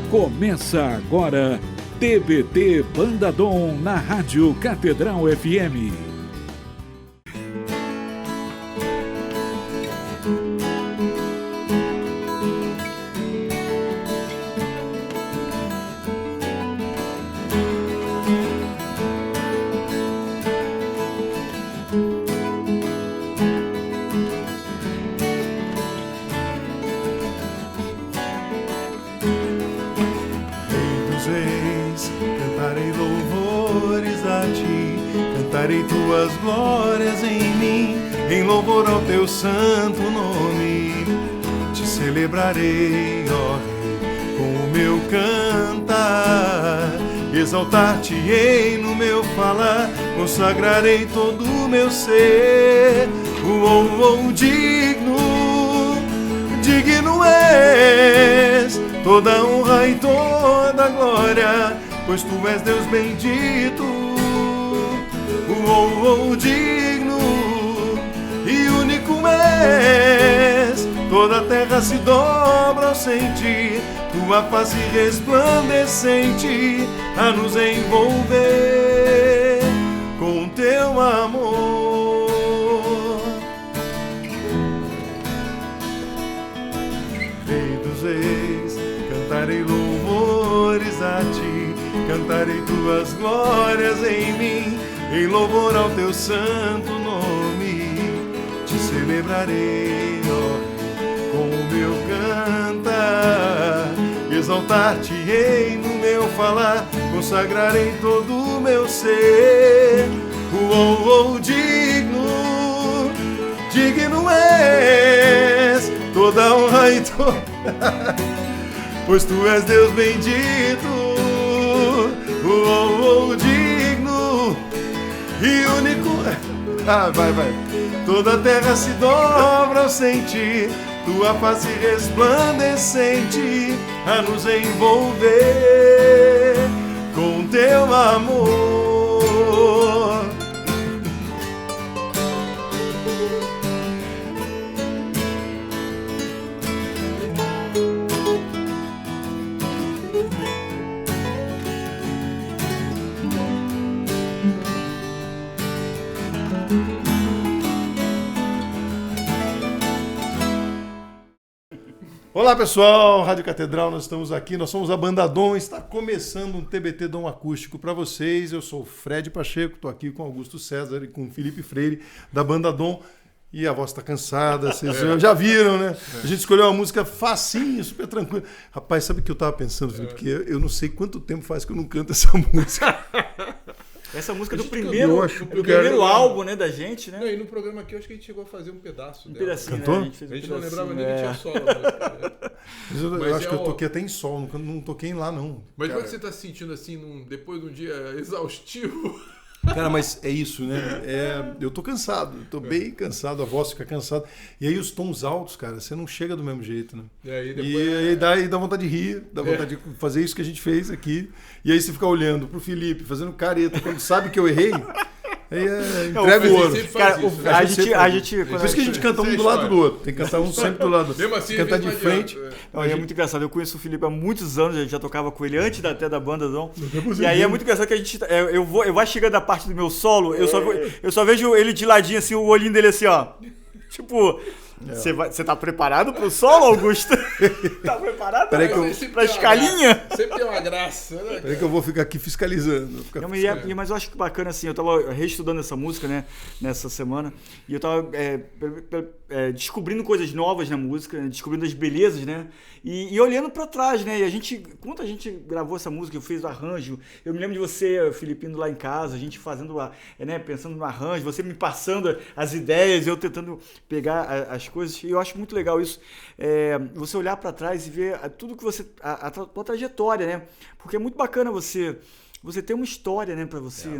Começa agora TBT Banda Dom na Rádio Catedral FM. Cantarei louvores a ti, cantarei tuas glórias em mim, em louvor ao teu santo nome. Te celebrarei, ó Rei, com o meu cantar, exaltar-te-ei no meu falar, consagrarei todo o meu ser. Digno és, toda honra e toda glória, pois tu és Deus bendito. Digno e único és, toda a terra se dobra ao sentir tua face resplandecente a nos envolver com teu amor. Rei dos reis, cantarei louvores a ti, cantarei tuas glórias em mim, em louvor ao teu santo nome. Te celebrarei, ó, com o meu cantar, exaltar-te-ei no meu falar, consagrarei todo o meu ser. Digno és, toda honra e toda pois tu és Deus bendito. Digno e único. Vai. Toda a terra se dobra ao sentir tua face resplandecente a nos envolver com teu amor. Olá pessoal, Rádio Catedral, nós estamos aqui, nós somos a Banda Dom, está começando um TBT Dom acústico para vocês. Eu sou o Fred Pacheco, estou aqui com Augusto César e com o Felipe Freire da Banda Dom. E a voz está cansada, vocês já viram, né? A gente escolheu uma música facinha, super tranquila. Rapaz, sabe o que eu estava pensando, Felipe? Porque eu não sei quanto tempo faz que eu não canto essa música. Essa música do primeiro álbum, né, da gente, né? Não, e no programa aqui eu acho que a gente chegou a fazer um pedaço dela. Pedacinho, Cantou? né? A gente, fez A gente um não lembrava nem pedacinho, que tinha solo. Mas Eu acho que eu toquei até em sol, não toquei lá não. Mas quando você está se sentindo assim, depois de um dia exaustivo... Cara, mas é isso, né? Eu tô cansado, tô bem cansado, a voz fica cansada. E aí os tons altos, cara, você não chega do mesmo jeito, né? E aí dá vontade de rir, dá vontade de fazer isso que a gente fez aqui. E aí você fica olhando pro Felipe, fazendo careta, quando sabe que eu errei. Aí entrega o ouro. Cara, a gente por isso que a gente canta um do lado do outro. Tem que cantar um sempre do lado do outro. Mesmo assim, cantar de frente. Não, é muito engraçado. Eu conheço o Felipe há muitos anos, já tocava com ele antes até da banda. E aí é muito engraçado que a gente. Eu vou chegando da parte do meu solo, eu só vejo ele de ladinho, assim, o olhinho dele assim, ó. Tipo. Você tá preparado pro solo, Augusto? Tá preparado pra escalinha? Sempre tem uma graça, né? Peraí que eu vou ficar aqui fiscalizando. Mas eu acho que bacana, assim, eu tava reestudando essa música, né, nessa semana, e eu tava descobrindo coisas novas na música, né, descobrindo as belezas, né, e olhando pra trás, né, e quando a gente gravou essa música, eu fiz o arranjo, eu me lembro de você, Filipino, lá em casa, a gente fazendo, né, pensando no arranjo, você me passando as ideias, eu tentando pegar as coisas, e eu acho muito legal isso, você olhar pra trás e ver tudo que você, a tua trajetória, né, porque é muito bacana você ter uma história, né, pra você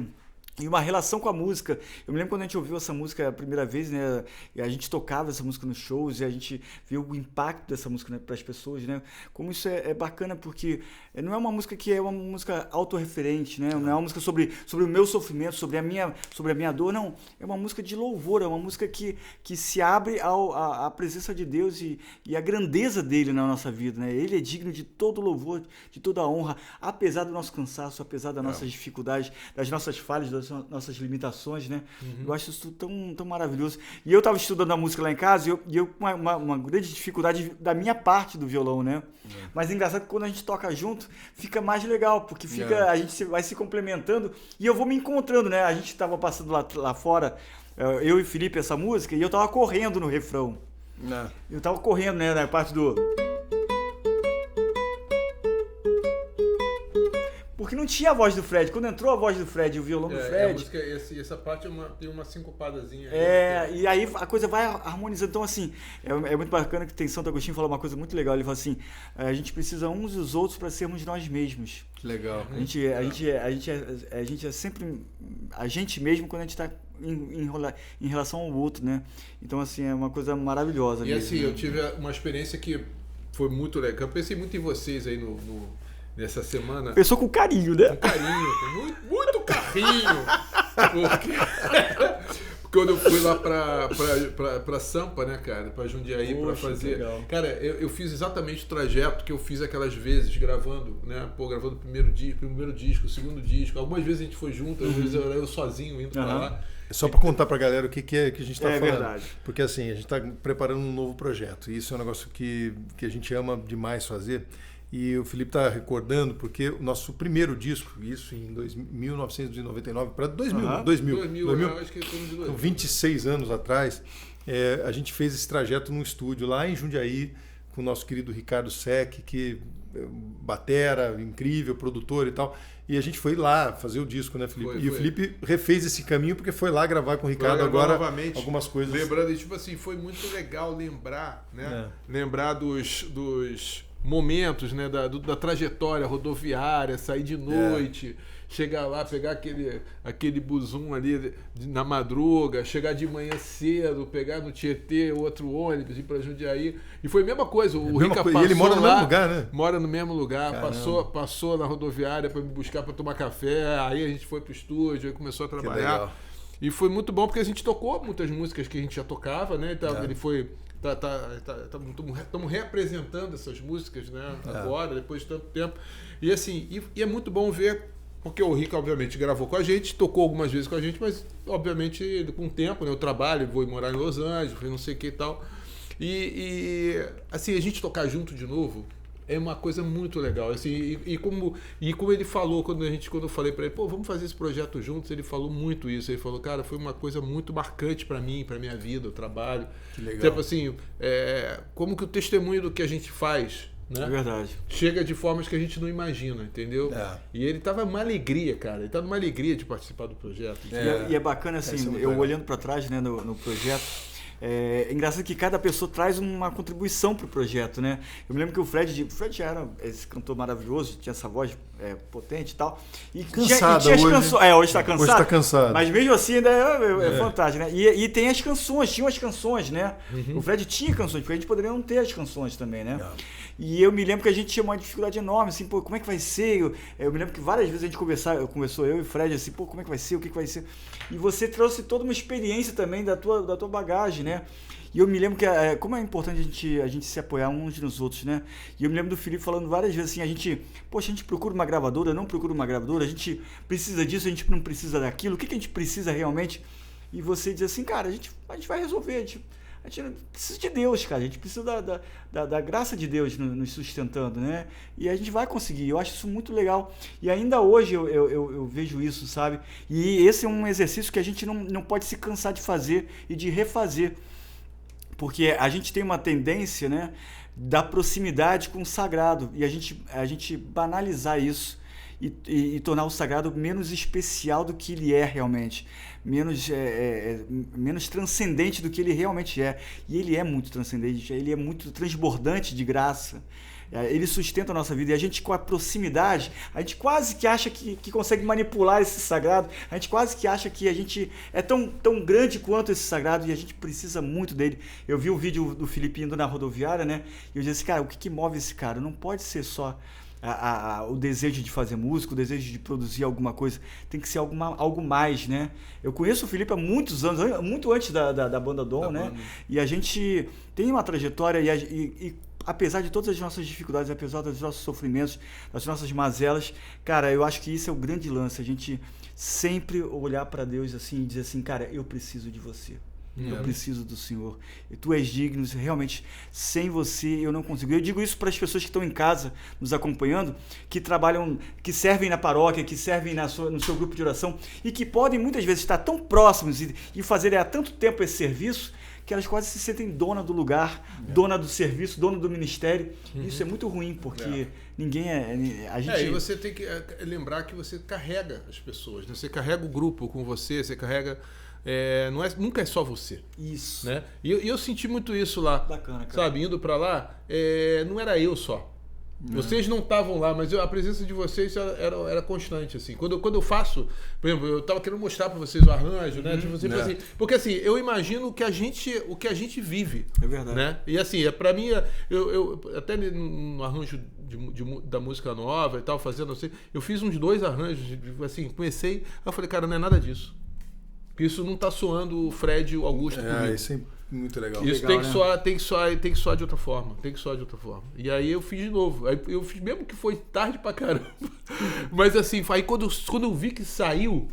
E uma relação com a música. Eu me lembro quando a gente ouviu essa música a primeira vez, né? E a gente tocava essa música nos shows e a gente viu o impacto dessa música, né, para as pessoas, né? Como isso é bacana, porque não é uma música que é uma música autorreferente, né? Não é uma música sobre o meu sofrimento, sobre a minha dor, não. É uma música de louvor, é uma música que se abre à presença de Deus e à grandeza dele na nossa vida, né? Ele é digno de todo louvor, de toda honra, apesar do nosso cansaço, apesar das nossas dificuldades, das nossas falhas, das nossas limitações, né? Eu acho isso tão maravilhoso. E eu estava estudando a música lá em casa e eu com uma grande dificuldade da minha parte do violão, né? Mas é engraçado que quando a gente toca junto, fica mais legal, porque a gente vai se complementando e eu vou me encontrando, né? A gente estava passando lá fora, eu e o Felipe, essa música, e eu estava correndo no refrão. Eu estava correndo, né? Na parte do... Porque não tinha a voz do Fred. Quando entrou a voz do Fred e o violão do Fred... A música, essa parte tem uma sincopadazinha. E aí a coisa vai harmonizando. Então, assim, é muito bacana que tem Santo Agostinho fala uma coisa muito legal. Ele fala assim, a gente precisa uns dos outros para sermos nós mesmos. Que legal. A gente é sempre a gente mesmo quando a gente está em relação ao outro, né? Então, assim, é uma coisa maravilhosa. E mesmo, assim, né? eu tive uma experiência que foi muito legal. Eu pensei muito em vocês aí nessa semana. Pensou com carinho, né? Com carinho, muito carinho. Porque quando eu fui lá pra Sampa, né, cara, pra Jundiaí, pra fazer... Legal. Cara, eu fiz exatamente o trajeto que eu fiz aquelas vezes gravando, né? Gravando o primeiro disco, o segundo disco. Algumas vezes a gente foi junto, às vezes eu sozinho indo pra lá. É só para contar para a galera o que é que a gente está falando. Verdade. Porque assim, a gente está preparando um novo projeto. E isso é um negócio que a gente ama demais fazer. E o Felipe está recordando, porque o nosso primeiro disco, isso em 1999 para 2000, Eu acho que foi de 2000. 26 anos atrás, a gente fez esse trajeto num estúdio lá em Jundiaí, com o nosso querido Ricardo Sec, que batera, incrível, produtor e tal. E a gente foi lá fazer o disco, né, Felipe? E o Felipe refez esse caminho porque foi lá gravar com o Ricardo agora novamente, algumas coisas. Lembrando, tipo assim, foi muito legal lembrar, né? Lembrar dos momentos, né, da trajetória rodoviária, sair de noite, chegar lá, pegar aquele busum ali na madruga, chegar de manhã cedo, pegar no Tietê outro ônibus, ir pra Jundiaí. E foi a mesma coisa, o Rica passou. E ele mora no lá, mesmo lugar, né? Mora no mesmo lugar, passou na rodoviária para me buscar para tomar café, aí a gente foi pro estúdio, aí começou a trabalhar. E foi muito bom porque a gente tocou muitas músicas que a gente já tocava, né? Então, ele foi... Estamos reapresentando essas músicas, né? Agora, depois de tanto tempo. E assim, e é muito bom ver, porque o Rica, obviamente, gravou com a gente, tocou algumas vezes com a gente, mas, obviamente, com o tempo, né? Eu trabalho, vou morar em Los Angeles, não sei o que e tal. E assim, a gente tocar junto de novo é uma coisa muito legal. Assim, e como ele falou, quando eu falei para ele, pô, vamos fazer esse projeto juntos, ele falou muito isso. Ele falou, cara, foi uma coisa muito marcante para mim, para minha vida, o trabalho. Que legal. Tipo assim, como que o testemunho do que a gente faz, né? É verdade. Chega de formas que a gente não imagina, entendeu? E ele tava numa alegria, cara. Ele tava numa alegria de participar do projeto. E é bacana, assim, eu olhando para trás, né, no projeto. É engraçado que cada pessoa traz uma contribuição para o projeto, né? Eu me lembro que o Fred já era esse cantor maravilhoso, tinha essa voz potente e tal. E cansado tinha as hoje. canções. Hoje está cansado. Hoje está cansado. Mas mesmo assim ainda é fantástico, né? E tem as canções, tinham as canções, né? O Fred tinha canções, porque a gente poderia não ter as canções também, né? E eu me lembro que a gente tinha uma dificuldade enorme, assim, pô, como é que vai ser? Eu me lembro que várias vezes a gente conversou, eu e o Fred, assim, pô, como é que vai ser? O que vai ser? E você trouxe toda uma experiência também da tua bagagem, né? E eu me lembro que como é importante a gente se apoiar uns nos outros, né? E eu me lembro do Felipe falando várias vezes assim, a gente procura uma gravadora, não procura uma gravadora, a gente precisa disso, a gente não precisa daquilo, o que a gente precisa realmente? E você diz assim, cara, a gente vai resolver, a gente precisa de Deus, cara, a gente precisa da graça de Deus nos sustentando, né? E a gente vai conseguir, eu acho isso muito legal. E ainda hoje eu vejo isso, sabe? E esse é um exercício que a gente não pode se cansar de fazer e de refazer. Porque a gente tem uma tendência, né, da proximidade com o sagrado e a gente banalizar isso e tornar o sagrado menos especial do que ele é realmente, menos transcendente do que ele realmente é. E ele é muito transcendente, ele é muito transbordante de graça. Ele sustenta a nossa vida. E a gente, com a proximidade, a gente quase que acha que consegue manipular esse sagrado. A gente quase que acha que a gente é tão grande quanto esse sagrado e a gente precisa muito dele. Eu vi o vídeo do Felipe indo na rodoviária, né? E eu disse assim, cara, o que move esse cara? Não pode ser só o desejo de fazer música, o desejo de produzir alguma coisa, tem que ser algo mais, né? Eu conheço o Felipe há muitos anos, muito antes da Banda Dom, né? E a gente tem uma trajetória e apesar de todas as nossas dificuldades, apesar dos nossos sofrimentos, das nossas mazelas, cara, eu acho que isso é o grande lance, a gente sempre olhar para Deus assim e dizer assim, cara, eu preciso de você. Eu preciso do Senhor. E tu és digno, realmente, sem você eu não consigo. Eu digo isso para as pessoas que estão em casa nos acompanhando, que trabalham, que servem na paróquia, que servem no seu grupo de oração e que podem muitas vezes estar tão próximos e fazerem há tanto tempo esse serviço que elas quase se sentem dona do lugar, dona do serviço, dona do ministério. Isso é muito ruim, porque ninguém a gente... E você tem que lembrar que você carrega as pessoas, né? Você carrega o grupo com você, você carrega... nunca é só você. Isso. Né? E eu senti muito isso lá. Bacana, cara. Sabe, indo pra lá, não era eu só. Vocês não estavam lá, mas a presença de vocês era constante, assim. Quando eu faço, por exemplo, eu tava querendo mostrar pra vocês o arranjo, né? Tipo, assim, porque assim, eu imagino o que a gente vive. É verdade. Né? E assim, pra mim, eu até no arranjo da música nova e tal, fazendo assim, eu fiz uns 2 arranjos, assim, comecei, aí eu falei, cara, não é nada disso. Isso não tá soando o Fred e o Augusto comigo. Isso é muito legal. Isso legal, tem que soar de outra forma. Tem que soar de outra forma. E aí eu fiz de novo. Aí eu fiz mesmo que foi tarde pra caramba. Mas assim, aí quando eu vi que saiu,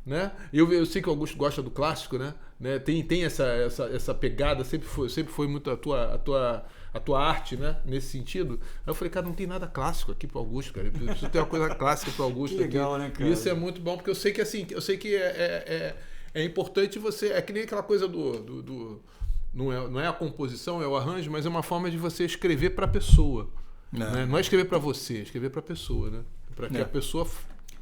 né? Eu sei que o Augusto gosta do clássico, né? Tem essa pegada, sempre foi muito a tua arte, né? Nesse sentido. Aí eu falei, cara, não tem nada clássico aqui pro Augusto, cara. Eu preciso ter uma coisa clássica pro Augusto. Que legal, aqui. Né, cara? E isso é muito bom, porque eu sei que assim, é importante você... É que nem aquela coisa não é a composição, é o arranjo, mas é uma forma de você escrever para a pessoa. Né? Não é escrever para você, é escrever para a pessoa, né? Para que a pessoa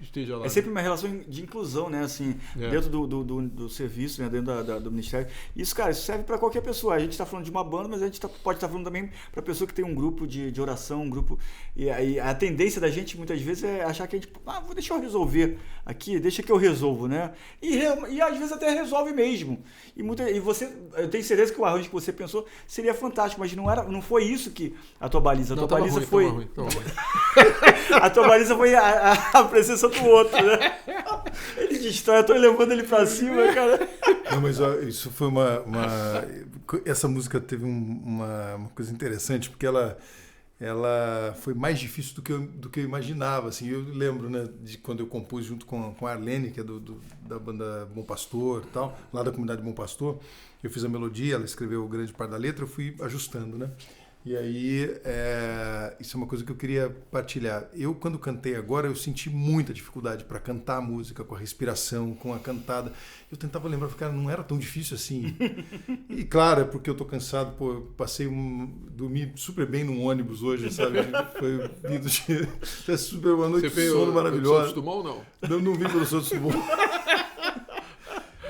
esteja lá. É sempre uma relação de inclusão, né? Assim, dentro do serviço, né? Dentro do ministério. Isso, cara, isso serve para qualquer pessoa. A gente está falando de uma banda, mas a gente pode estar falando também para pessoa que tem um grupo de oração, um grupo... E aí a tendência da gente, muitas vezes, é achar que a gente... deixa eu resolver aqui, deixa que eu resolvo, né? E às vezes até resolve mesmo. E você... Eu tenho certeza que o arranjo que você pensou seria fantástico, mas não foi isso que a tua baliza. A tua baliza foi... A tua baliza foi a presença do outro, né? Ele destrói, eu tô levando ele pra cima, cara. Não, mas isso foi essa música teve uma coisa interessante, porque ela foi mais difícil do que eu imaginava, assim. Eu lembro, né, de quando eu compus junto com a Arlene, que é da banda Bom Pastor e tal, lá da comunidade Bom Pastor. Eu fiz a melodia, ela escreveu grande parte da letra, eu fui ajustando, né? E aí, isso é uma coisa que eu queria partilhar. Eu, quando cantei agora, eu senti muita dificuldade para cantar a música, com a respiração, com a cantada. Eu tentava lembrar, cara, não era tão difícil assim. E claro, é porque eu tô cansado, pô, eu dormi super bem num ônibus hoje, sabe? Foi vindo de super uma noite de sono maravilhosa. Santos Dumont ou não? Não vim pelo Santos Dumont.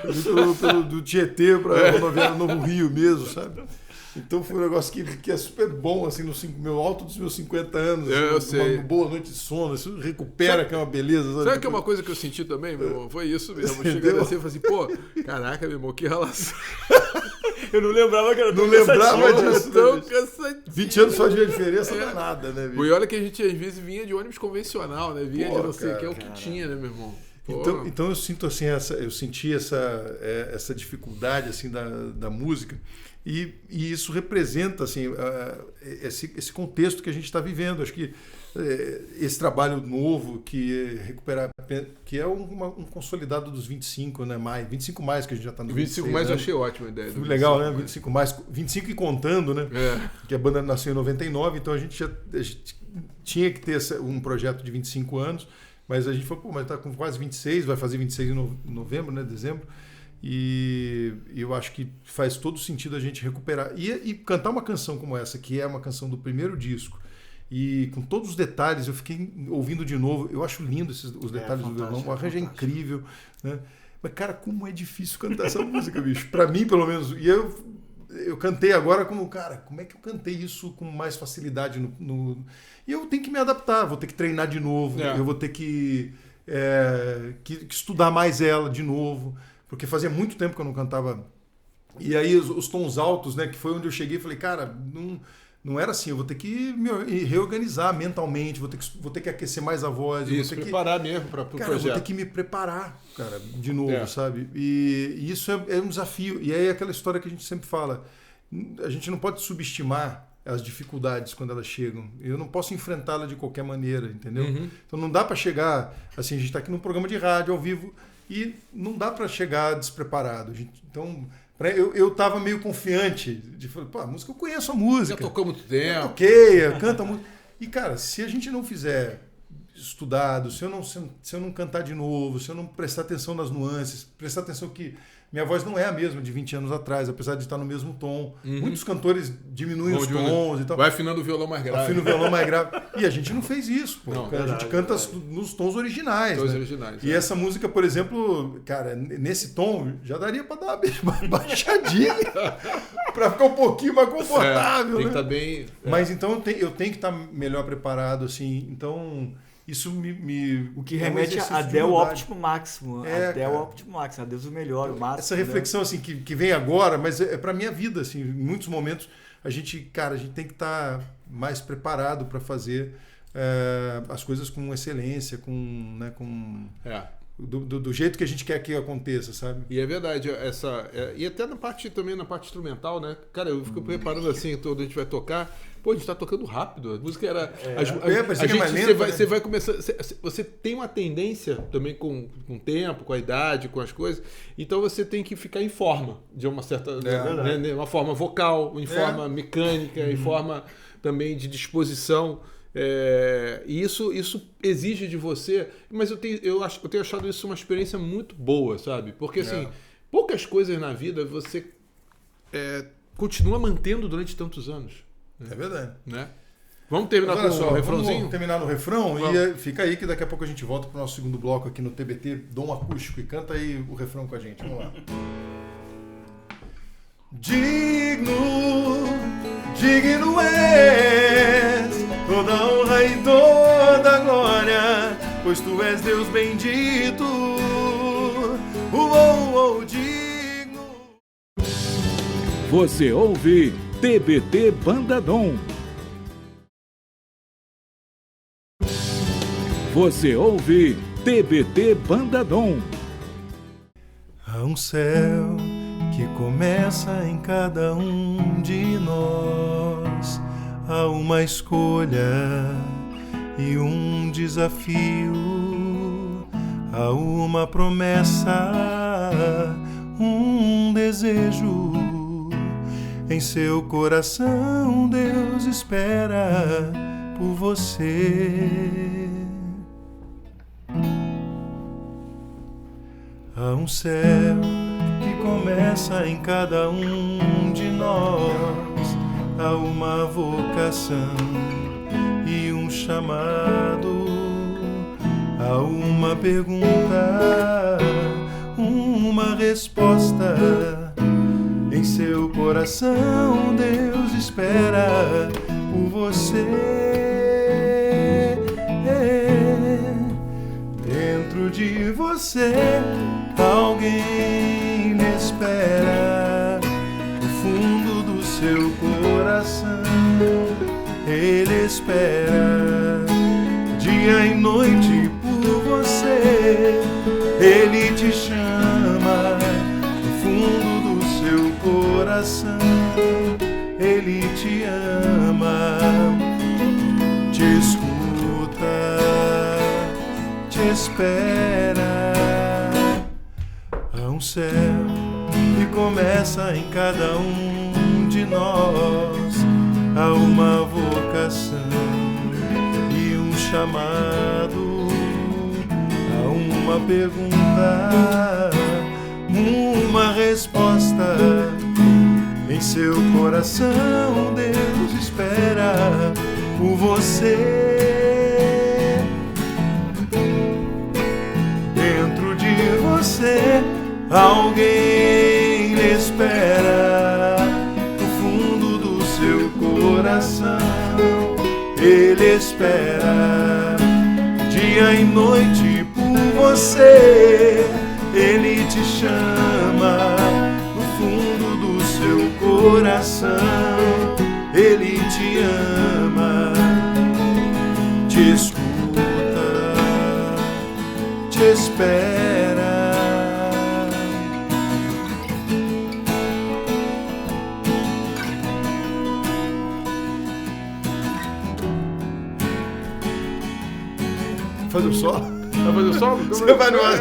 Eu vim do Tietê para a rodoviária Novo Rio mesmo, sabe? Então foi um negócio que é super bom, assim, no alto dos meus 50 anos. Eu sei. Uma boa noite de sono, isso recupera, que é uma beleza. Sabe que é uma coisa que eu senti também, meu irmão? Foi isso mesmo. Chegando assim e falei assim, pô, caraca, meu irmão, que relação. Eu não lembrava que era tão disso. Tão cansativo. 20 anos faz diferença, não é nada, né, bicho? E olha que a gente às vezes vinha de ônibus convencional, né? Vinha de não sei o que, é o que tinha, né, meu irmão? Então eu sinto assim, eu senti essa dificuldade assim da música. E isso representa assim, esse contexto que a gente está vivendo. Acho que esse trabalho novo que é um consolidado dos 25, né? 25 mais que a gente já está no 25 mais, né? Eu achei ótima a ideia. Legal, né? 25 mais, 25 e contando, né? Que a banda nasceu em 99, então a gente tinha que ter um projeto de 25 anos, mas a gente falou, pô, mas está com quase 26, vai fazer 26 em novembro, né? Dezembro. E eu acho que faz todo sentido a gente recuperar e cantar uma canção como essa, que é uma canção do primeiro disco, e com todos os detalhes. Eu fiquei ouvindo de novo, eu acho lindo os detalhes do violão, o arranjo é incrível, né? Mas cara, como é difícil cantar essa música, bicho, pra mim pelo menos. E eu eu cantei agora como, cara, como é que eu cantei isso com mais facilidade E eu tenho que me adaptar, vou ter que treinar de novo, eu vou ter que estudar mais ela de novo, porque fazia muito tempo que eu não cantava. E aí os tons altos, né, que foi onde eu cheguei, falei, cara, não era assim, eu vou ter que me reorganizar mentalmente, vou ter que aquecer mais a voz. Isso, preparar mesmo para o projeto. Eu vou ter que me preparar, cara, de novo, sabe? E isso é um desafio. E aí é aquela história que a gente sempre fala, a gente não pode subestimar as dificuldades quando elas chegam. Eu não posso enfrentá-las de qualquer maneira, entendeu? Então não dá para chegar, assim, a gente está aqui num programa de rádio ao vivo e não dá para chegar despreparado. Então... Eu tava meio confiante de falar, pô, a música, eu conheço a música. Já tocou muito tempo. Eu toquei, eu canto a música. E, cara, se a gente não fizer estudado, se eu não cantar de novo, se eu não prestar atenção nas nuances, prestar atenção que minha voz não é a mesma de 20 anos atrás, apesar de estar no mesmo tom. Muitos cantores diminuem os tons e tal. Vai afinando o violão mais grave. Afina o violão mais grave. E a gente não fez isso, pô. Não, a gente canta nos tons originais. Tons né? originais. E essa música, por exemplo, cara, nesse tom, já daria pra dar uma baixadinha pra ficar um pouquinho mais confortável. Tem que né? estar bem... Mas então eu tenho que estar melhor preparado, assim. Então... Isso o que remete a Del óptimo máximo. A Del óptimo máximo. A Deus o melhor, o máximo. Essa reflexão assim, que vem agora, mas é pra minha vida. Assim, em muitos momentos, a gente tem que estar mais preparado para fazer as coisas com excelência, do jeito que a gente quer que aconteça, sabe? E é verdade, e até na parte instrumental, né? Cara, eu fico preparando assim, quando a gente vai tocar, pô, a gente tá tocando rápido, a música era... Você vai começar... Você tem uma tendência também com o tempo, com a idade, com as coisas, então você tem que ficar em forma, de uma certa... uma forma vocal, em forma mecânica, em forma também de disposição... E isso exige de você, mas eu tenho achado isso uma experiência muito boa, sabe? Porque assim, poucas coisas na vida você continua mantendo durante tantos anos. É verdade. Né? Vamos terminar com o refrãozinho? Vamos terminar no refrão e fica aí que daqui a pouco a gente volta para o nosso segundo bloco aqui no TBT Dom Acústico e canta aí o refrão com a gente. Vamos lá. Digno és toda honra e toda glória, pois tu és Deus bendito, digno. Você ouve TBT Banda Dom. Você ouve TBT Banda Dom. Há um céu que começa em cada um de nós. Há uma escolha e um desafio. Há uma promessa, um desejo. Em seu coração Deus espera por você. Há um céu que começa em cada um de nós. Há uma vocação e um chamado. Há uma pergunta, uma resposta. Em seu coração Deus espera por você. Dentro de você alguém lhe espera. No fundo do seu coração Ele espera. Dia e noite por você Ele te chama. No fundo do seu coração Ele te ama. Te escuta, te espera. Há um céu que começa em cada um de nós. Há uma vocação e um chamado. Há uma pergunta, uma resposta. Em seu coração Deus espera por você. Dentro de você alguém lhe espera. espera dia e noite por você. Ele te chama no fundo do seu coração. Ele te ama, te escuta, te espera. Fazer o solo? Vai fazer o solo? Você vai no ar.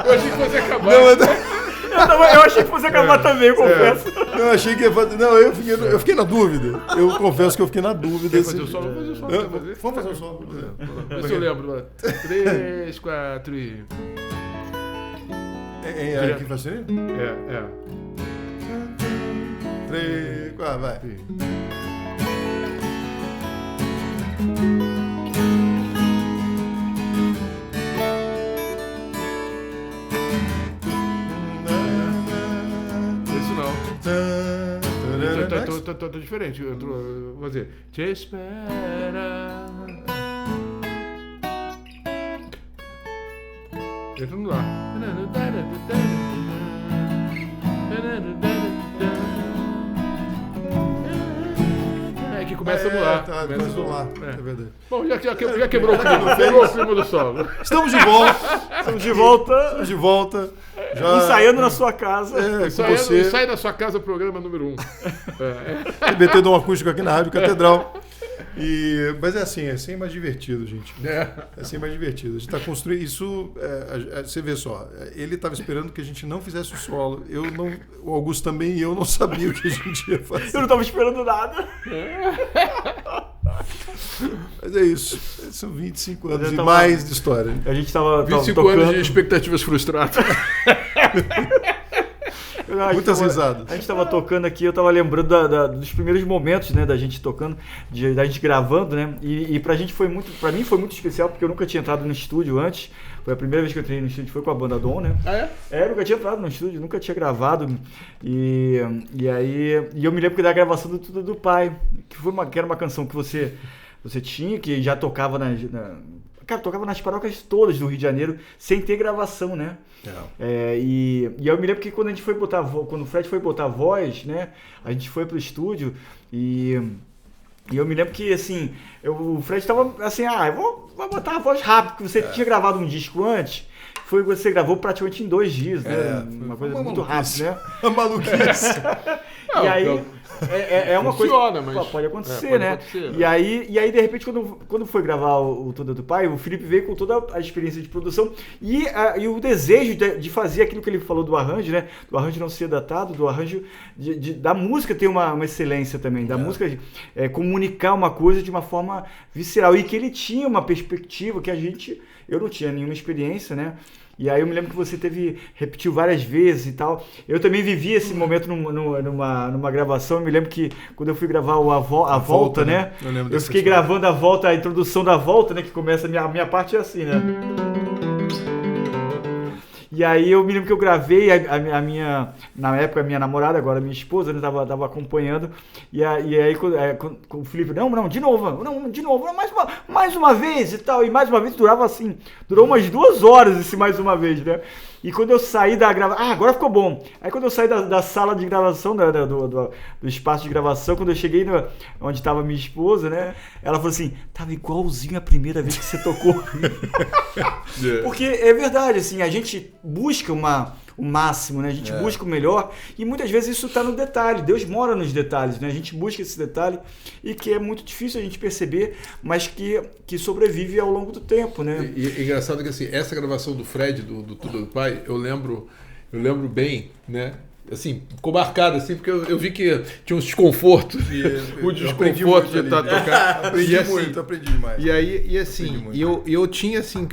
Eu achei que fosse acabar. Eu achei que fosse acabar também, eu confesso. Eu achei que ia fazer. Não, eu fiquei na dúvida. Eu confesso que eu fiquei na dúvida. Quer fazer o solo? Vamos fazer o solo. Vamos fazer o solo. Vê se eu lembro. 3, 4 e... É aqui faz assim? É. 3, 4, vai. Tô diferente. Vou fazer. Te espera. Entrando lá. É que começa a voar. Começa a voar. É verdade. Bom, já quebrou o clima. Quebrou o clima do solo. Estamos de volta. Estamos de volta. Estamos de volta. Já... Ensaiando na sua casa. Sai da sua casa, programa número 1. TBT Dom Acústico aqui na Rádio Catedral. Mas é assim mais divertido, gente. É assim mais divertido. A gente está construindo isso. Você vê só, ele estava esperando que a gente não fizesse o solo. O Augusto também e eu não sabia o que a gente ia fazer. Eu não estava esperando nada. Mas é isso. São 25 anos e mais de história. A gente estava 25 anos de expectativas frustradas. Muitas risadas. A gente estava tocando aqui, eu estava lembrando dos primeiros momentos, né, da gente tocando, da gente gravando, né? E pra mim foi muito especial, porque eu nunca tinha entrado no estúdio antes. Foi a primeira vez que eu entrei no estúdio, foi com a banda Dom, né? Ah, é? Eu nunca tinha entrado no estúdio, nunca tinha gravado. E eu me lembro que da gravação do Tudo do Pai, que era uma canção que você tinha, que já tocava Cara, tocava nas paróquias todas do Rio de Janeiro, sem ter gravação, né? E eu me lembro que quando o Fred foi botar a voz, né? A gente foi pro estúdio e eu me lembro que, assim, o Fred tava assim, vou botar a voz rápido, porque você tinha gravado um disco antes. Você gravou praticamente em 2 dias, né? Uma coisa muito rápida, né? Uma maluquice. E aí... É uma funciona, coisa mas... pode acontecer, pode né? acontecer, e aí, de repente, quando foi gravar o Tudo do Pai, o Felipe veio com toda a experiência de produção e o desejo de fazer aquilo que ele falou do arranjo, né? Do arranjo não ser datado, do arranjo da música ter uma excelência também, da música comunicar uma coisa de uma forma visceral, e que ele tinha uma perspectiva que eu não tinha nenhuma experiência, né? E aí eu me lembro que você repetiu várias vezes e tal. Eu também vivi esse momento numa gravação. Eu me lembro que quando eu fui gravar a volta, né? Eu fiquei gravando a volta, a introdução da volta, né? Que começa, a minha parte é assim, né? E aí eu me lembro que eu gravei a minha, na época, a minha namorada, agora minha esposa, né, tava acompanhando, e aí com o Felipe, não, de novo, mais uma vez e tal, e mais uma vez durou umas 2 horas esse mais uma vez, né? E quando eu saí da gravação, agora ficou bom. Aí quando eu saí da sala de gravação, do espaço de gravação, quando eu cheguei onde estava minha esposa, né? Ela falou assim, tava igualzinho a primeira vez que você tocou. Porque é verdade, assim, a gente busca o máximo, né? A gente busca o melhor e muitas vezes isso está no detalhe. Deus mora nos detalhes, né? A gente busca esse detalhe e que é muito difícil a gente perceber, mas que sobrevive ao longo do tempo, né? E engraçado que assim, essa gravação do Fred, do Tudo do Pai, eu lembro bem, né? Assim, ficou marcado assim, porque eu vi que tinha uns desconfortos. O desconforto de estar tocando. Aprendi demais. E aí, e assim, eu tinha assim.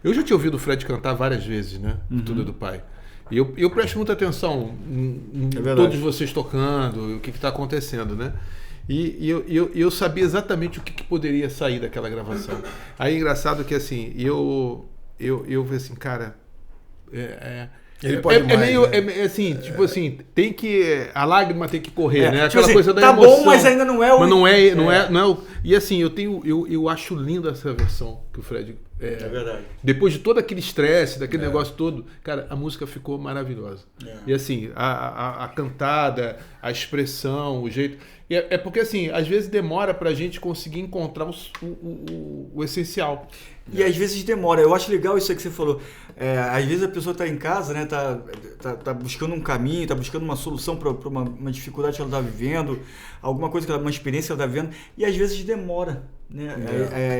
Eu já tinha ouvido o Fred cantar várias vezes, né? Tudo do Pai. E eu presto muita atenção em todos vocês tocando, o que está acontecendo, né? E eu sabia exatamente o que poderia sair daquela gravação. Aí é engraçado que assim, eu falei assim, cara. Ele pode mais, meio, né? assim, tipo assim, tem que... A lágrima tem que correr, né? Tipo Aquela assim, coisa da tá emoção. bom, mas ainda não é o... Mas não é o... E assim, eu acho linda essa versão que o Fred... É verdade. Depois de todo aquele estresse, daquele negócio todo, cara, a música ficou maravilhosa. E assim, a cantada, a expressão, o jeito... É porque assim, às vezes demora pra gente conseguir encontrar o essencial. E às vezes demora. Eu acho legal isso aí que você falou. Às vezes a pessoa tá em casa, né? Tá buscando um caminho, tá buscando uma solução para uma dificuldade que ela tá vivendo, alguma coisa, uma experiência que ela tá vivendo, e às vezes demora, né?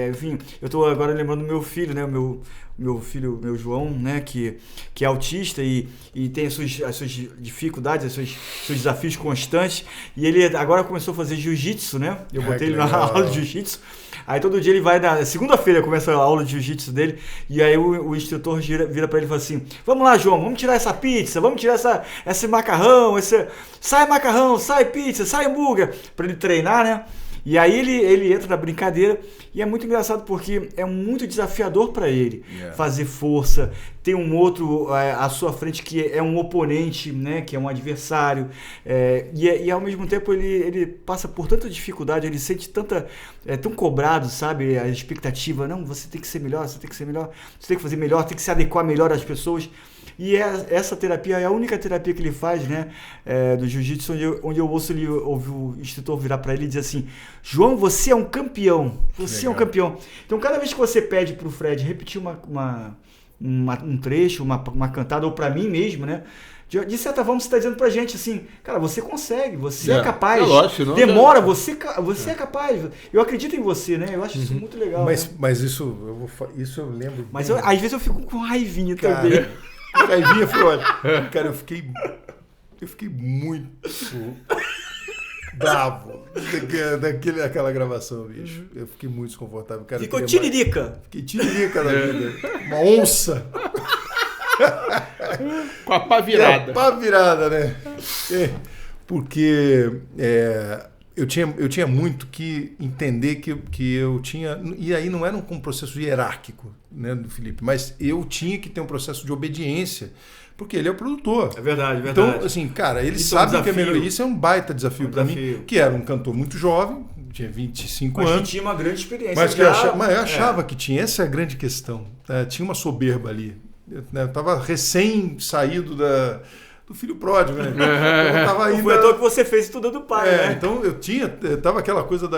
Enfim, eu tô agora lembrando do meu filho, né? O meu filho, meu João, né? Que é autista e tem as suas dificuldades, os seus desafios constantes. E ele agora começou a fazer jiu-jitsu, né? Eu botei ele na aula de jiu-jitsu. Aí todo dia ele vai segunda-feira começa a aula de jiu-jitsu dele, e aí o instrutor vira pra ele e fala assim: vamos lá, João, vamos tirar essa pizza, vamos tirar esse macarrão, sai macarrão, sai pizza, sai hambúrguer, pra ele treinar, né? E aí ele entra na brincadeira, e é muito engraçado porque é muito desafiador para ele fazer força, ter um outro à sua frente que é um oponente, né, que é um adversário, e ao mesmo tempo ele passa por tanta dificuldade, ele sente tão cobrado, sabe, a expectativa, não, você tem que ser melhor, você tem que ser melhor, você tem que fazer melhor, tem que se adequar melhor às pessoas. E essa terapia é a única terapia que ele faz, né, do jiu-jitsu, onde eu ouço o instrutor virar para ele e dizer assim: João, você é um campeão, você é um campeão. Então cada vez que você pede pro Fred repetir um trecho, uma cantada, ou para mim mesmo, né, de certa forma você está dizendo pra gente assim: cara, você consegue, você é capaz, lógico, não, demora, você é capaz, eu acredito em você, né? Eu acho isso muito legal. Mas isso eu lembro. Mas às vezes eu fico com raivinha também. A raivinha foi, olha, cara, eu fiquei muito bravo daquela gravação, bicho. Eu fiquei muito desconfortável. Cara, Ficou tiririca. Fiquei tiririca da vida. Uma onça. Com a pá virada. A pá virada, né? Porque eu tinha muito que entender que eu tinha... E aí não era um processo hierárquico, né, do Felipe, mas eu tinha que ter um processo de obediência, porque ele é o produtor. É verdade. Então, assim, cara, ele sabe que é melhor. Isso é um baita desafio para mim, que era um cantor muito jovem, tinha 25 anos. Mas que tinha uma grande experiência. Mas eu achava que tinha. Essa é a grande questão. Tinha uma soberba ali. Eu estava recém-saído do filho pródigo, né? Eu tava ainda... Foi à toa que você fez tudo do pai, né? Então tava aquela coisa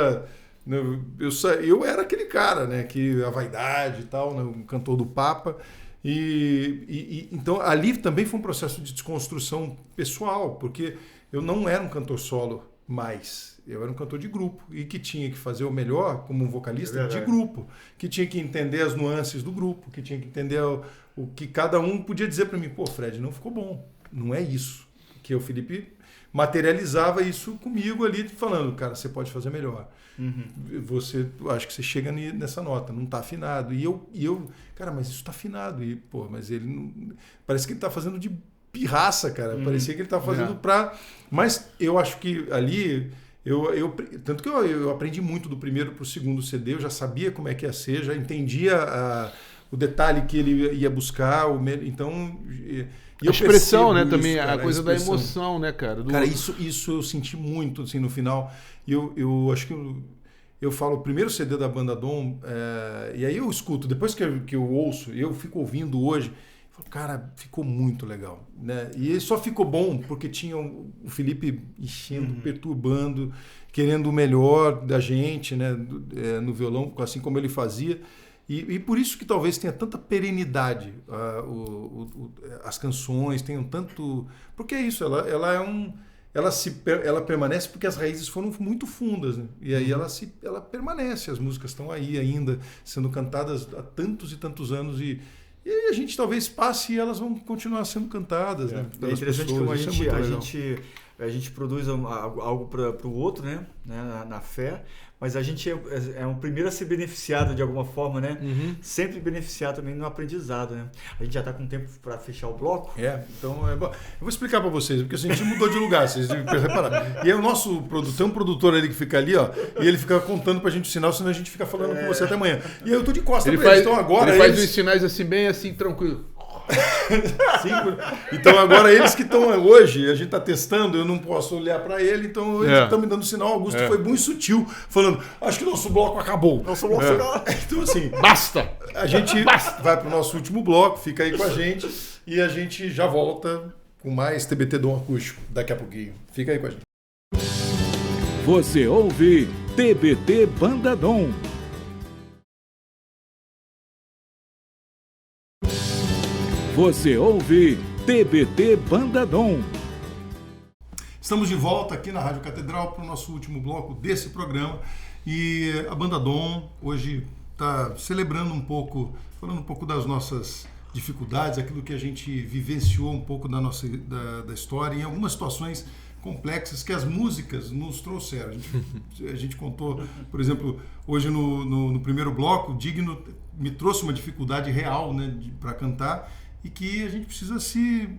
eu era aquele cara, né? Que a vaidade e tal, né? Um cantor do Papa. Então ali também foi um processo de desconstrução pessoal, porque eu não era um cantor solo mais. Eu era um cantor de grupo e que tinha que fazer o melhor como um vocalista de grupo, que tinha que entender as nuances do grupo, que tinha que entender o que cada um podia dizer para mim. Pô, Fred, não ficou bom. Não é isso. Que o Felipe materializava isso comigo ali, falando: cara, você pode fazer melhor. Acho que você chega nessa nota, não está afinado. E eu, cara, mas isso está afinado. E, pô, mas ele não... Parece que ele está fazendo de pirraça, cara. Parecia que ele estava fazendo para... Mas eu acho que ali... Tanto que eu aprendi muito do primeiro para o segundo CD, eu já sabia como é que ia ser, já entendia o detalhe que ele ia buscar, então... E a expressão, né, também, cara, a coisa da emoção, né, cara? Cara, isso eu senti muito, assim, no final. E eu acho que eu falo, o primeiro CD da Banda Dom, e aí eu escuto, depois que eu ouço, eu fico ouvindo hoje, falo, cara, ficou muito legal, né? E ele só ficou bom porque tinha o Felipe enchendo, perturbando, querendo o melhor da gente, né, no violão, assim como ele fazia. E por isso que talvez tenha tanta perenidade, as canções tenham tanto... Porque é isso, ela permanece porque as raízes foram muito fundas, né? E aí ela permanece, as músicas estão aí ainda, sendo cantadas há tantos e tantos anos, e a gente talvez passe e elas vão continuar sendo cantadas, né? É interessante como a gente produz algo para o outro, né? Na fé, mas a gente é o primeiro a ser beneficiado de alguma forma, né? Sempre beneficiado também no aprendizado, né? A gente já está com tempo para fechar o bloco. Então é bom. Eu vou explicar para vocês, porque a gente mudou de lugar, vocês repararam. E aí o nosso produtor, tem um produtor ali que fica ali, ó, e ele fica contando pra gente o sinal, senão a gente fica falando com você até amanhã. E eu tô de costas pra ele, então agora ele faz os sinais assim, bem assim, tranquilo. Então agora eles que estão hoje, a gente está testando, eu não posso olhar para ele, então eles estão me dando sinal. Augusto foi muito sutil, falando, acho que nosso bloco acabou. Nosso bloco acabou. Então assim, Basta! a gente vai para o nosso último bloco, fica aí com a gente e a gente já volta com mais TBT Dom Acústico daqui a pouquinho. Fica aí com a gente. Você ouve TBT Banda Dom. Você ouve TBT Banda Dom. Estamos de volta aqui na Rádio Catedral para o nosso último bloco desse programa. E a Banda Dom hoje está celebrando um pouco, falando um pouco das nossas dificuldades, aquilo que a gente vivenciou um pouco da nossa da história, em algumas situações complexas que as músicas nos trouxeram. A gente contou, por exemplo, hoje no primeiro bloco, Digno me trouxe uma dificuldade real, né, para cantar, e que a gente precisa se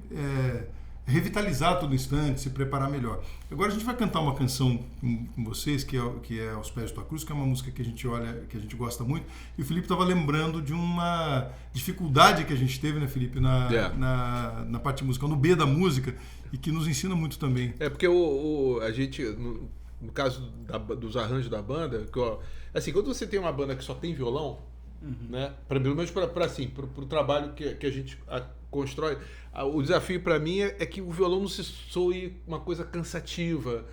revitalizar a todo instante, se preparar melhor. Agora a gente vai cantar uma canção com vocês, que é Aos Pés de Tua Cruz, que é uma música que a gente olha, que a gente gosta muito, e o Felipe estava lembrando de uma dificuldade que a gente teve, né, Felipe, na parte musical, no B da música, e que nos ensina muito também. Porque a gente, no caso dos arranjos da banda, assim, quando você tem uma banda que só tem violão, né? Pelo menos para o trabalho que a gente constrói, o desafio para mim é que o violão não se soe uma coisa cansativa,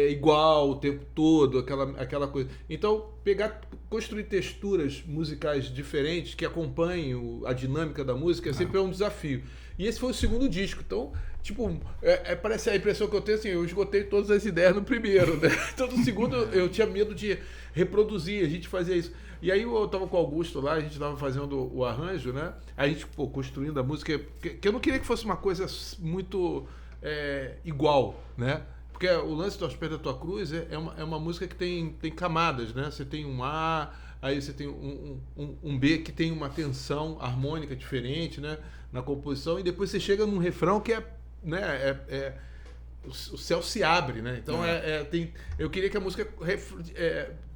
igual o tempo todo, aquela coisa. Então, construir texturas musicais diferentes que acompanhem a dinâmica da música sempre é um desafio. E esse foi o segundo disco. Então, tipo, parece a impressão que eu tenho assim, eu esgotei todas as ideias no primeiro, né? Então, no segundo eu tinha medo de reproduzir, a gente fazia isso. E aí eu tava com o Augusto lá, a gente tava fazendo o arranjo, né? A gente, construindo a música, que eu não queria que fosse uma coisa muito igual, né? Porque o lance do Aos Pés da Tua Cruz é uma música que tem camadas, né? Você tem um A, aí você tem um B que tem uma tensão harmônica diferente, né? Na composição, e depois você chega num refrão que o céu se abre, né? Então eu queria que a música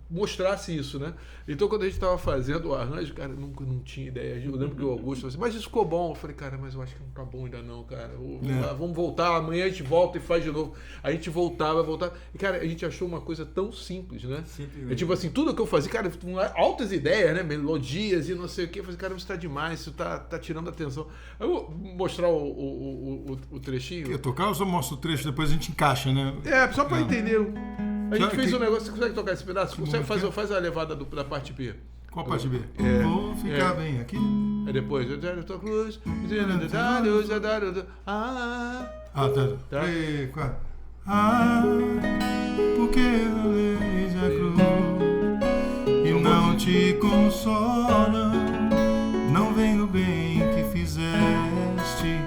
mostrasse isso, né? Então, quando a gente estava fazendo o arranjo, cara, eu não tinha ideia. Eu lembro que o Augusto falou assim, mas isso ficou bom. Eu falei, cara, mas eu acho que não tá bom ainda não, cara. Vamos voltar, amanhã a gente volta e faz de novo. A gente voltava. E, cara, a gente achou uma coisa tão simples, né? Tipo assim, tudo que eu fazia, cara, altas ideias, né? Melodias e não sei o quê. Eu falei, cara, isso tá demais, isso tá tirando a atenção. Eu vou mostrar o trechinho. Quer tocar ou só mostra o trecho, depois a gente encaixa, né? Só pra entender. A gente fez um negócio, você consegue tocar esse pedaço? Faz a levada da parte B. Qual parte B? Vou ficar bem aqui. É depois. Cruz. Tá. 3, 4. Porque não leis a cruz e não te consola, não vem o bem que fizeste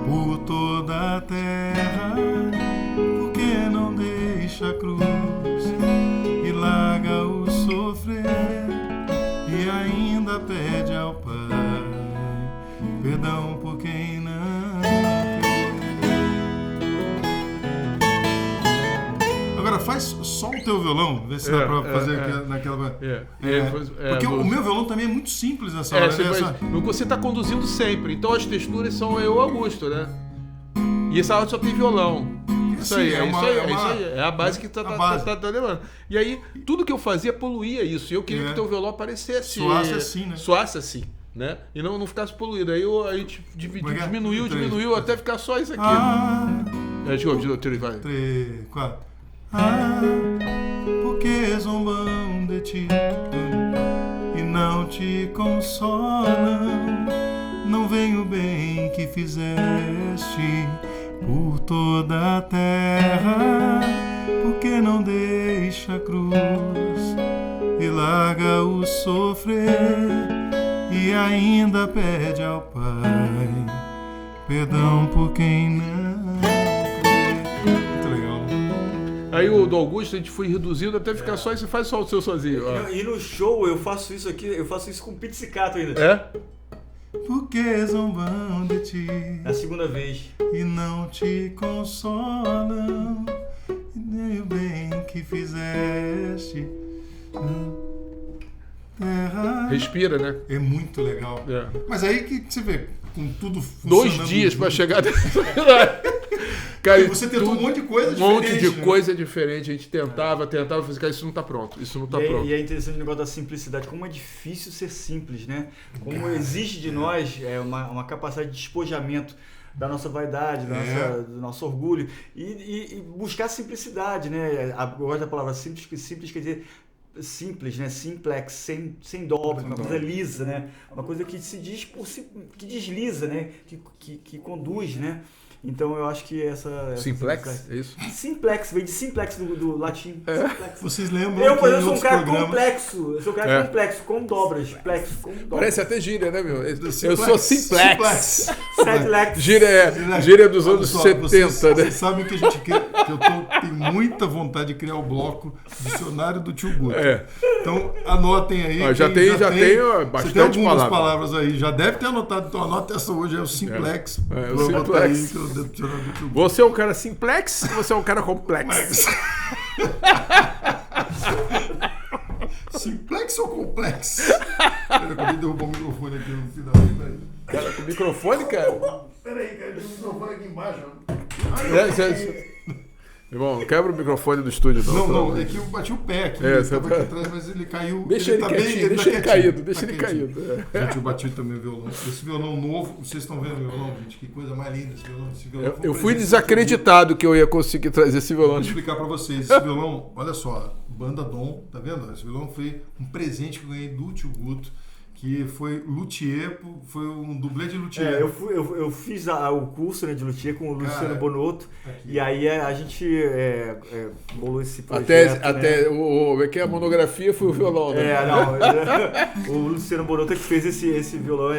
por toda a terra. Porque não deixa a cruz e larga o sofrer, e ainda pede ao Pai perdão por quem não quer. Agora faz só o teu violão, vê se dá pra fazer naquela. Porque o meu violão também é muito simples nessa hora. Você tá conduzindo sempre, então as texturas são eu e o Augusto, né? E essa hora só tem violão. Isso aí, é a base que tá levando. E aí, tudo que eu fazia poluía isso. E eu queria que o teu violão aparecesse. Soasse assim, né? E não ficasse poluído. Aí a gente diminuiu até ficar só isso aqui. Vai. 3, 4. Porque zombam de ti e não te consolam, não vem o bem que fizeste por toda a terra. Porque não deixa a cruz e larga o sofrer, e ainda pede ao Pai perdão por quem não crê. Muito legal. Aí o do Augusto a gente foi reduzindo até ficar só, e você faz só o seu sozinho. E no show eu faço isso aqui, eu faço isso com pizzicato ainda. É? Porque zombam de ti a segunda vez e não te consolam, nem o bem que fizeste terra. Respira, né? É muito legal. Mas aí que você vê, com tudo funcionando. 2 dias para chegar nessa. Cara, e você tentou um monte de coisa diferente. Um monte de coisa diferente. A gente tentava, fazer, cara, isso não tá pronto. Isso não tá pronto. E é interessante o negócio da simplicidade. Como é difícil ser simples, né? Como exige de nós uma capacidade de despojamento da nossa vaidade, do nosso orgulho. E buscar simplicidade, né? Eu gosto da palavra simples, que simples quer dizer simples, né? Simplex, sem dobra, uma coisa lisa, né? Uma coisa que se diz que desliza, né? Que conduz, né? Então eu acho que essa Simplex? É isso? Simplex, veio de simplex do latim. Simplex. Vocês lembram? Eu sou um cara complexo. Eu sou um cara complexo, com dobras. Parece até gíria, né, meu? Eu sou simplex. Gíria dos anos 70, né? Vocês sabem que eu tenho muita vontade de criar o bloco Dicionário do Tio Guto. Então anotem aí. Já tem bastante você tem algumas palavras aí. Já deve ter anotado. Então anota essa hoje, é o simplex. O simplex. Você é um cara simplex ou você é um cara complexo? Simplex ou complexo? Eu acabei de derrubar o microfone aqui no final. Cara, com o microfone, cara? Peraí, cara, tem um microfone aqui embaixo. Irmão, quebra o microfone do estúdio. Não, é que eu bati o pé aqui. Ele estava aqui atrás, mas ele caiu. Deixa ele caído. Gente, eu bati também o violão. Esse violão novo, vocês estão vendo o violão, gente? Que coisa mais linda esse violão. Eu fui desacreditado que eu ia conseguir trazer esse violão. Vou explicar pra vocês. Esse violão, olha só, Banda Dom, tá vendo? Esse violão foi um presente que eu ganhei do Tio Guto, que foi luthier, foi um dublê de luthier. Eu fiz o curso, né, de luthier com o Luciano Bonotto, e aí a gente bolou esse projeto. Até a monografia foi o violão, né? O Luciano Bonotto que fez esse violão,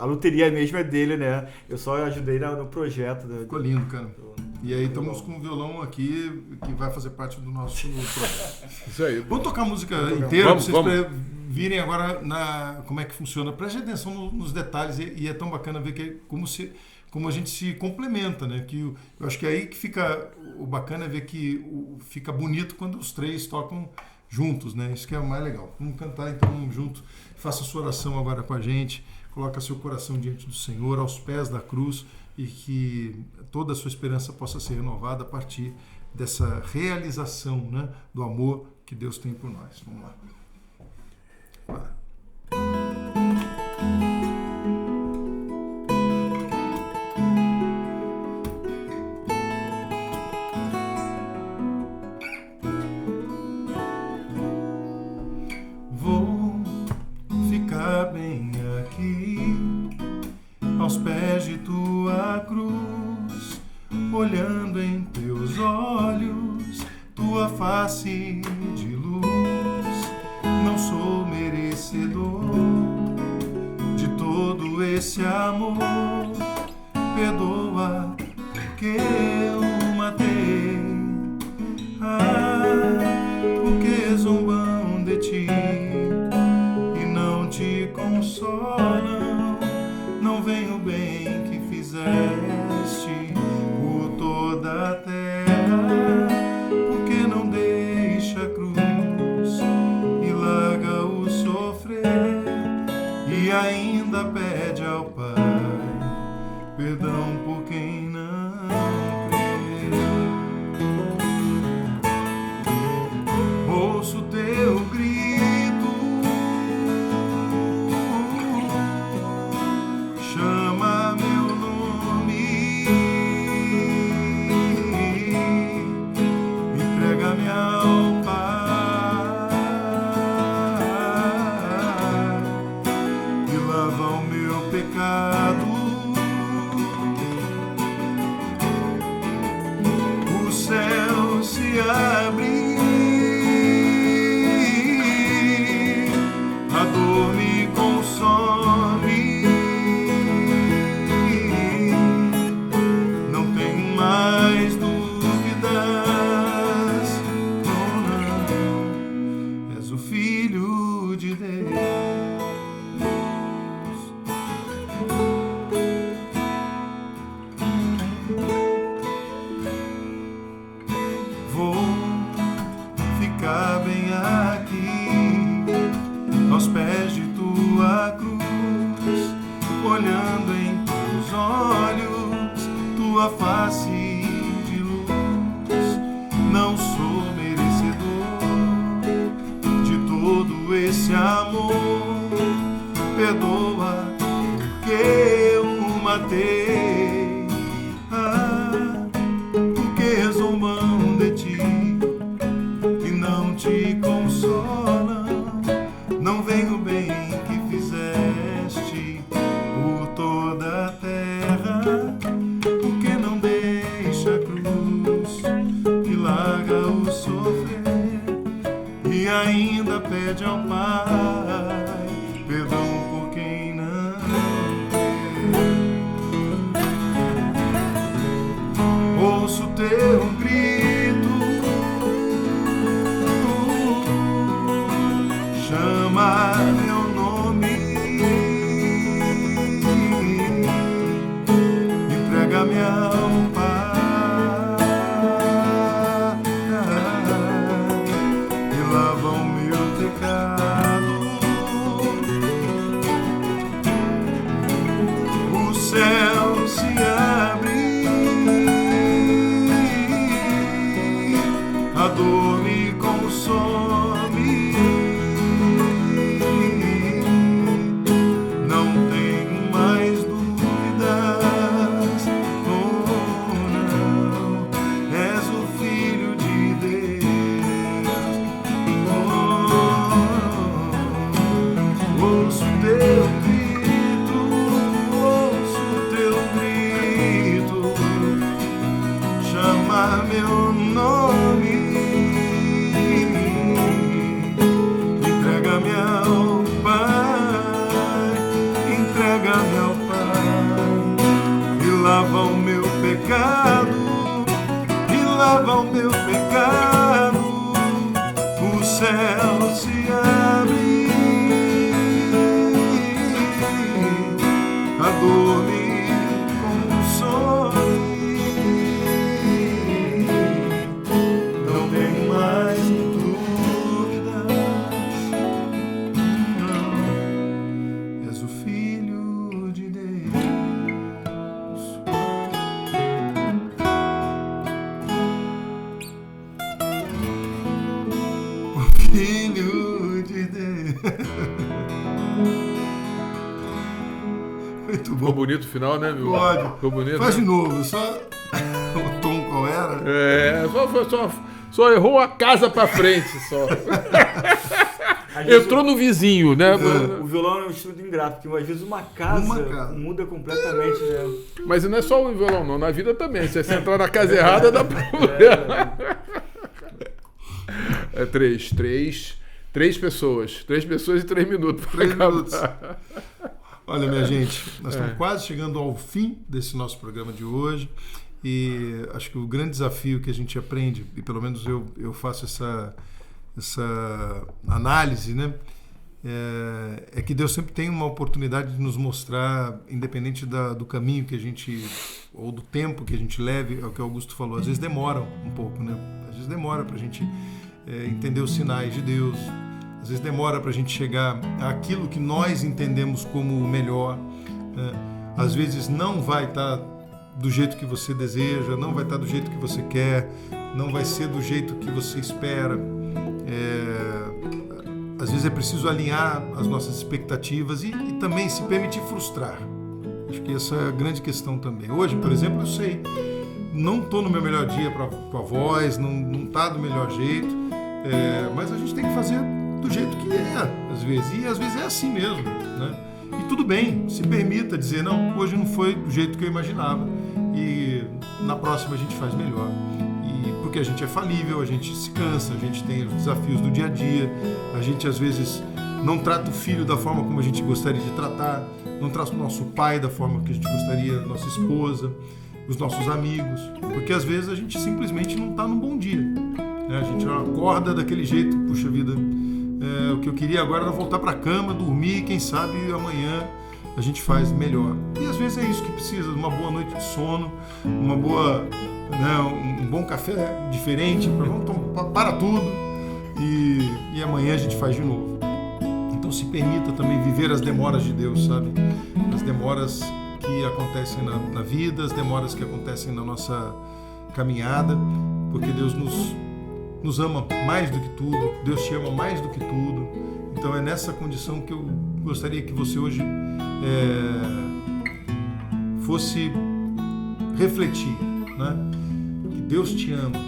a luteria mesmo é dele, né? Eu só ajudei no projeto. Ficou lindo, cara. E aí estamos com um violão aqui que vai fazer parte do nosso projeto. Isso aí. Vamos tocar a música inteira, pra vocês virem agora como é que funciona. Preste atenção nos detalhes e é tão bacana ver que como a gente se complementa, né? Que eu acho que é aí que fica o bacana é ver que fica bonito quando os três tocam juntos, né? Isso que é o mais legal. Vamos cantar então junto. Faça sua oração agora com a gente. Coloca seu coração diante do Senhor, aos pés da cruz, e que toda a sua esperança possa ser renovada a partir dessa realização, né, do amor que Deus tem por nós. Vamos lá. Vou ficar bem aqui aos pés de tua cruz, olhando em teus olhos, tua face de luz. Não sou merecedor de todo esse amor. Perdoa porque eu matei. Porque zombam de ti e não te consolam. Não vem o bem que fizeste por toda a terra, porque não deixa a cruz e larga o sofrer, e ainda pede ao Pai perdão por quem não crê. Ouço teu grito, chama meu nome, entrega-me ao Pai e lava o meu pecado. O céu se abre, a dor me consome. Não tenho mais dúvidas, não, és o Filho de Deus. Vou ficar bem aqui aos pés olhando em teus olhos, tua face de luz. Não sou merecedor de todo esse amor. Perdoa porque eu o matei, porque zombam de ti e não te consolam. Não vem o bem que fizeste por toda a terra, porque não deixa a cruz e larga o sofrer, e ainda pede ao Pai perdão por quem não vê. Ouço teu grito, chama meu nome, entrega-me ao Pai e lava o meu pecado. O céu se abre, a dor me consome. Não tenho mais dúvidas, oh não, és o Filho de Deus. Oh, ouço teu grito, chama meu nome, entrega-me ao Pai, entrega-me ao Pai, e lava o meu pecado, e lava o meu pecado. O céu se abre, a dor me consome. Não tenho mais dúvidas, não, és o Filho de Deus. O Filho de Deus. Muito Ficou bom. bonito o final, né, meu? Pode. Ficou bonito. Faz né? de novo, só o tom qual era? Só errou a casa pra frente, só. Entrou no vizinho, né? O violão é um instrumento ingrato, porque às vezes uma casa muda completamente, né? Mas não é só o violão, não. Na vida também. Se você entrar na casa errada, dá pra... É três pessoas. 3 pessoas e 3 minutos pra 3 acabar. minutos. Olha, minha gente, nós estamos quase chegando ao fim desse nosso programa de hoje, e acho que o grande desafio que a gente aprende, e pelo menos eu faço essa análise, né, é que Deus sempre tem uma oportunidade de nos mostrar, independente do caminho que a gente, ou do tempo que a gente leve, é o que o Augusto falou, às vezes demora um pouco, né? Às vezes demora para a gente entender os sinais de Deus. Às vezes demora para a gente chegar àquilo que nós entendemos como o melhor. Às vezes não vai estar do jeito que você deseja, não vai estar do jeito que você quer, não vai ser do jeito que você espera. Às vezes é preciso alinhar as nossas expectativas e também se permitir frustrar. Acho que essa é a grande questão também. Hoje, por exemplo, eu sei, não estou no meu melhor dia para a voz, não está do melhor jeito, mas a gente tem que fazer do jeito que às vezes, e às vezes é assim mesmo, né? E tudo bem, se permita dizer, não, hoje não foi do jeito que eu imaginava, e na próxima a gente faz melhor. E porque a gente é falível, a gente se cansa, a gente tem os desafios do dia a dia, a gente às vezes não trata o filho da forma como a gente gostaria de tratar, não trata o nosso pai da forma que a gente gostaria, nossa esposa, os nossos amigos, porque às vezes a gente simplesmente não está num bom dia, né? A gente acorda daquele jeito, puxa vida, o que eu queria agora era voltar para a cama, dormir, quem sabe amanhã a gente faz melhor. E às vezes é isso que precisa, uma boa noite de sono, uma boa, né, um bom café diferente, para tudo, e amanhã a gente faz de novo. Então se permita também viver as demoras de Deus, sabe? As demoras que acontecem na vida, as demoras que acontecem na nossa caminhada, porque Deus nos ama mais do que tudo, Deus te ama mais do que tudo. Então é nessa condição que eu gostaria que você hoje fosse refletir, né? Que Deus te ama,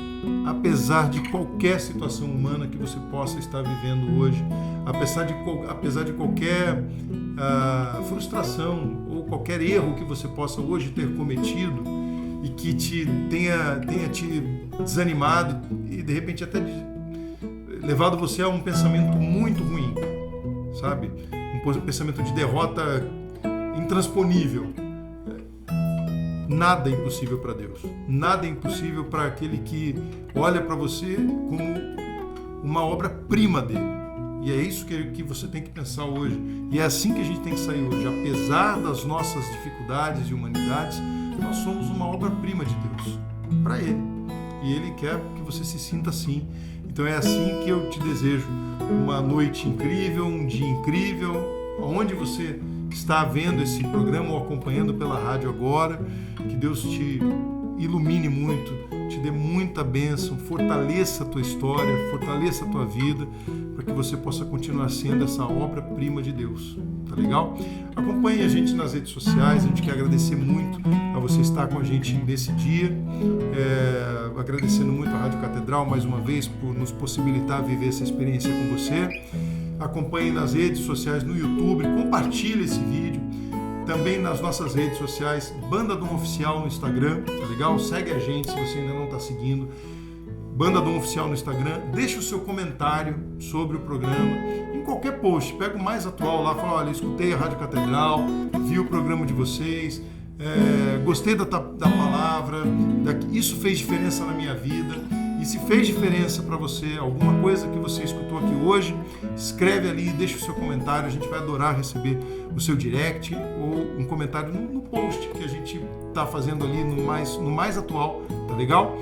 apesar de qualquer situação humana que você possa estar vivendo hoje, apesar de qualquer frustração ou qualquer erro que você possa hoje ter cometido e que tenha te desanimado e de repente até levado você a um pensamento muito ruim, sabe? Um pensamento de derrota intransponível. Nada é impossível para Deus. Nada é impossível para aquele que olha para você como uma obra-prima dele. E é isso que você tem que pensar hoje. E é assim que a gente tem que sair hoje. Apesar das nossas dificuldades e humanidades, nós somos uma obra-prima de Deus para Ele. E Ele quer que você se sinta assim. Então é assim que eu te desejo uma noite incrível, um dia incrível, onde você está vendo esse programa ou acompanhando pela rádio agora. Que Deus te ilumine muito, te dê muita bênção, fortaleça a tua história, fortaleça a tua vida, para que você possa continuar sendo essa obra-prima de Deus. Tá legal? Acompanhe a gente nas redes sociais, a gente quer agradecer muito a você estar com a gente nesse dia, agradecendo muito a Rádio Catedral mais uma vez por nos possibilitar viver essa experiência com você. Acompanhe nas redes sociais, no YouTube, compartilhe esse vídeo. Também nas nossas redes sociais, Banda Dom Oficial no Instagram, tá legal? Segue a gente se você ainda não está seguindo. Banda Dom Oficial no Instagram. Deixa o seu comentário sobre o programa. Em qualquer post, pega o mais atual lá, fala, olha, escutei a Rádio Catedral, vi o programa de vocês, gostei da palavra, isso fez diferença na minha vida. E se fez diferença para você, alguma coisa que você escutou aqui hoje, escreve ali, deixa o seu comentário, a gente vai adorar receber o seu direct ou um comentário no post que a gente está fazendo ali no mais atual, tá legal?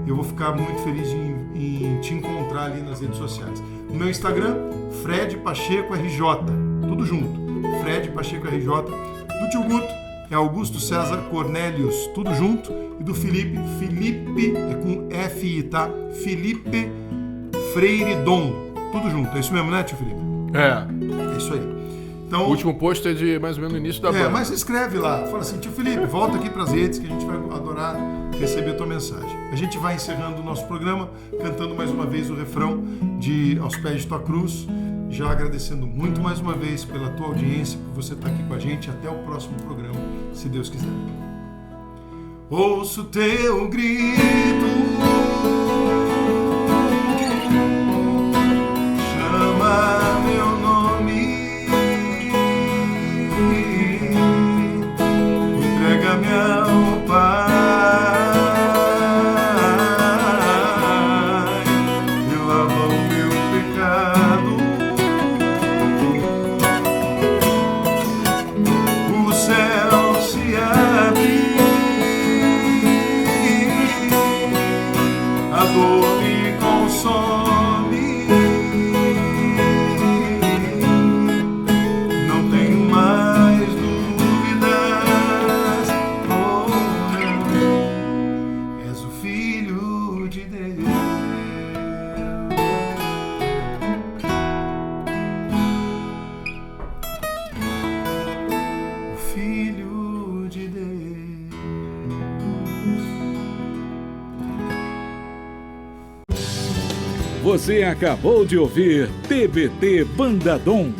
Eu vou ficar muito feliz em te encontrar ali nas redes sociais. No meu Instagram, Fred Pacheco RJ, tudo junto, Fred Pacheco RJ, do Tio Guto, é Augusto César Cornélios, tudo junto, e do Felipe é com F-I, tá? Felipe Freire Dom, tudo junto, é isso mesmo, né, tio Felipe? É isso aí. Então, o último post é de mais ou menos no início da banda. Mas escreve lá, fala assim, tio Felipe, volta aqui pras redes que a gente vai adorar receber a tua mensagem. A gente vai encerrando o nosso programa, cantando mais uma vez o refrão de Aos Pés de Tua Cruz, já agradecendo muito mais uma vez pela tua audiência, por você estar aqui com a gente. Até o próximo programa, se Deus quiser. Ouço teu grito, chama meu nome, entrega-me ao Pai. Você acabou de ouvir TBT Banda Dom.